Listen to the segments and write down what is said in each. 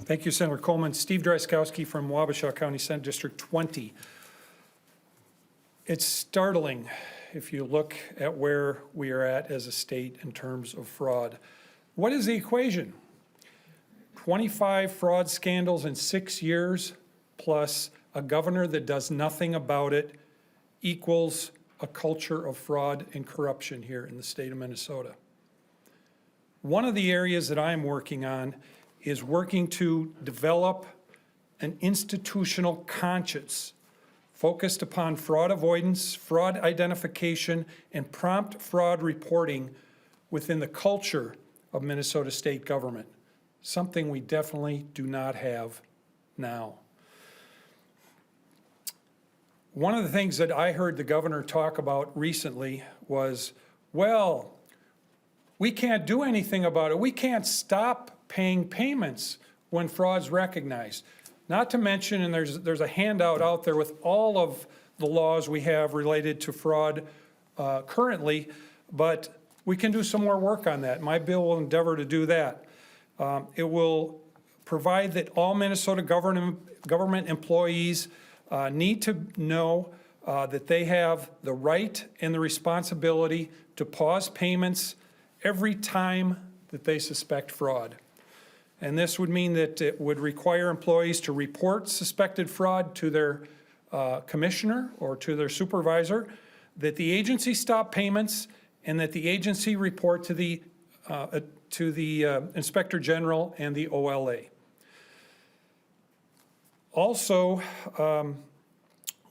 Thank you, Senator Coleman. Steve Drazkowski from Wabasha County Senate District 20. It's startling if you look at where we are at as a state in terms of fraud. What is the equation? 25 fraud scandals in 6 years plus a governor that does nothing about it equals a culture of fraud and corruption here in the state of Minnesota. One of the areas that I'm working on is working to develop an institutional conscience focused upon fraud avoidance, fraud identification, and prompt fraud reporting within the culture of Minnesota state government, something we definitely do not have now. One of the things that I heard the governor talk about recently was, well, we can't do anything about it. We can't stop paying payments when fraud's recognized. Not to mention, and there's a handout out there with all of the laws we have related to fraud currently, but we can do some more work on that. My bill will endeavor to do that. It will provide that all Minnesota government employees need to know that they have the right and the responsibility to pause payments every time that they suspect fraud. And this would mean that it would require employees to report suspected fraud to their commissioner or to their supervisor, that the agency stop payments, and that the agency report to the Inspector General and the OLA. Also,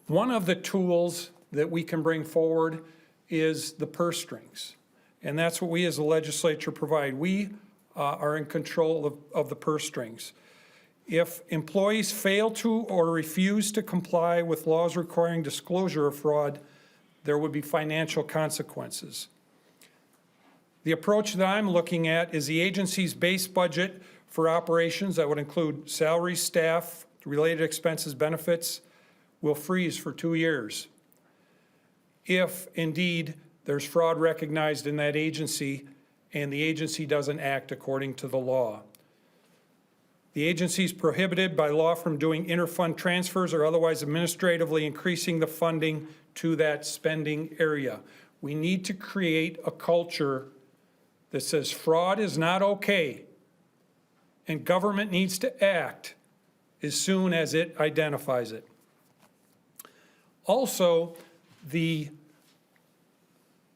one of the tools that we can bring forward is the purse strings. And that's what we as a legislature provide. We are in control of the purse strings. If employees fail to or refuse to comply with laws requiring disclosure of fraud, there would be financial consequences. The approach that I'm looking at is the agency's base budget for operations that would include salaries, staff, related expenses, benefits, will freeze for 2 years. If indeed there's fraud recognized in that agency and the agency doesn't act according to the law. The agency is prohibited by law from doing interfund transfers or otherwise administratively increasing the funding to that spending area. We need to create a culture that says fraud is not okay and government needs to act as soon as it identifies it. Also, the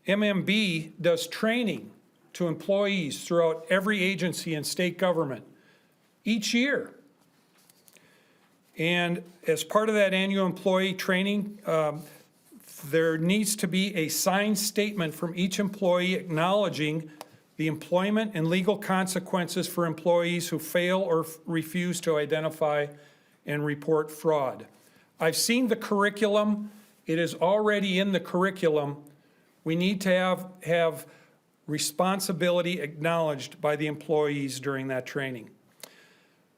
MMB does training to employees throughout every agency and state government each year. And as part of that annual employee training, there needs to be a signed statement from each employee acknowledging the employment and legal consequences for employees who fail or refuse to identify and report fraud. I've seen the curriculum. It is already in the curriculum. We need to have responsibility acknowledged by the employees during that training.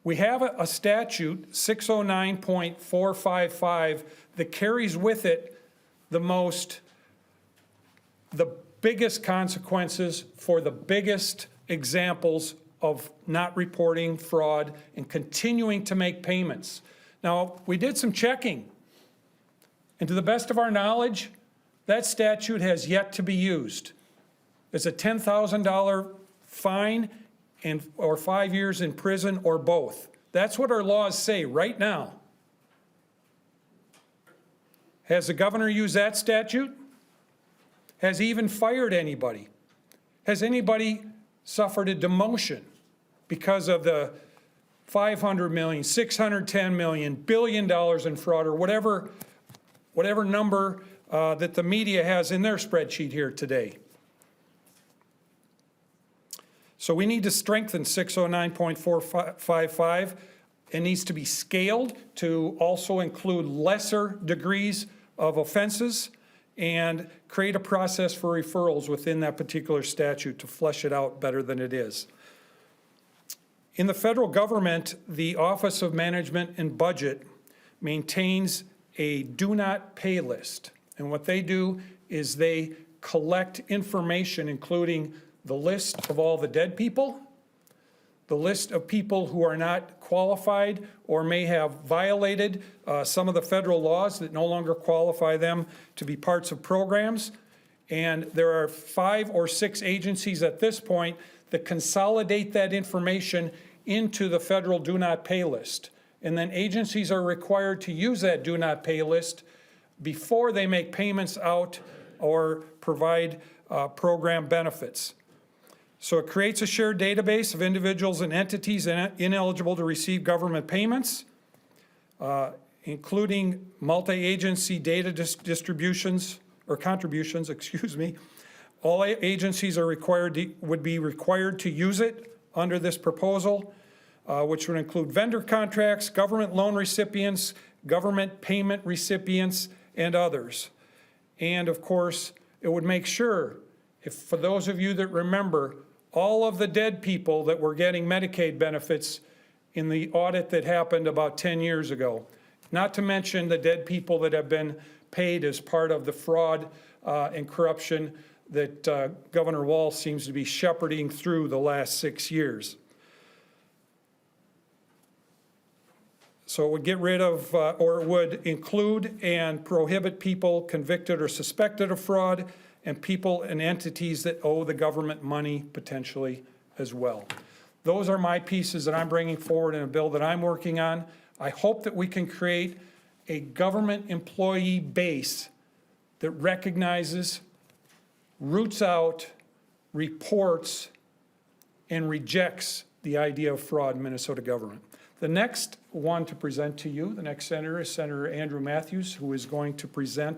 We have a statute, 609.455, that carries with it the biggest consequences for the biggest examples of not reporting fraud and continuing to make payments. Now, we did some checking, and to the best of our knowledge, that statute has yet to be used. It's a $10,000 fine or 5 years in prison or both. That's what our laws say right now. Has the governor used that statute? Has he even fired anybody? Has anybody suffered a demotion because of the $500 million, $610 million, $1 billion in fraud, or whatever number that the media has in their spreadsheet here today? So we need to strengthen 609.455. It needs to be scaled to also include lesser degrees of offenses and create a process for referrals within that particular statute to flesh it out better than it is. In the federal government, the Office of Management and Budget maintains a do not pay list. And what they do is they collect information, including the list of all the dead people, the list of people who are not qualified or may have violated some of the federal laws that no longer qualify them to be parts of programs. And there are 5 or 6 agencies at this point that consolidate that information into the federal do not pay list. And then agencies are required to use that do not pay list before they make payments out or provide program benefits. So it creates a shared database of individuals and entities ineligible to receive government payments, including multi-agency data distributions or contributions, excuse me. All agencies are would be required to use it under this proposal, which would include vendor contracts, government loan recipients, government payment recipients, and others. And of course, it would make sure, for those of you that remember, all of the dead people that were getting Medicaid benefits in the audit that happened about 10 years ago, not to mention the dead people that have been paid as part of the fraud and corruption that Governor Walz seems to be shepherding through the last 6 years. So it would get rid of, or it would include and prohibit people convicted or suspected of fraud and people and entities that owe the government money potentially as well. Those are my pieces that I'm bringing forward in a bill that I'm working on. I hope that we can create a government employee base that recognizes, roots out, reports, and rejects the idea of fraud in Minnesota government. The next one to present to you, the next senator, is Senator Andrew Matthews, who is going to present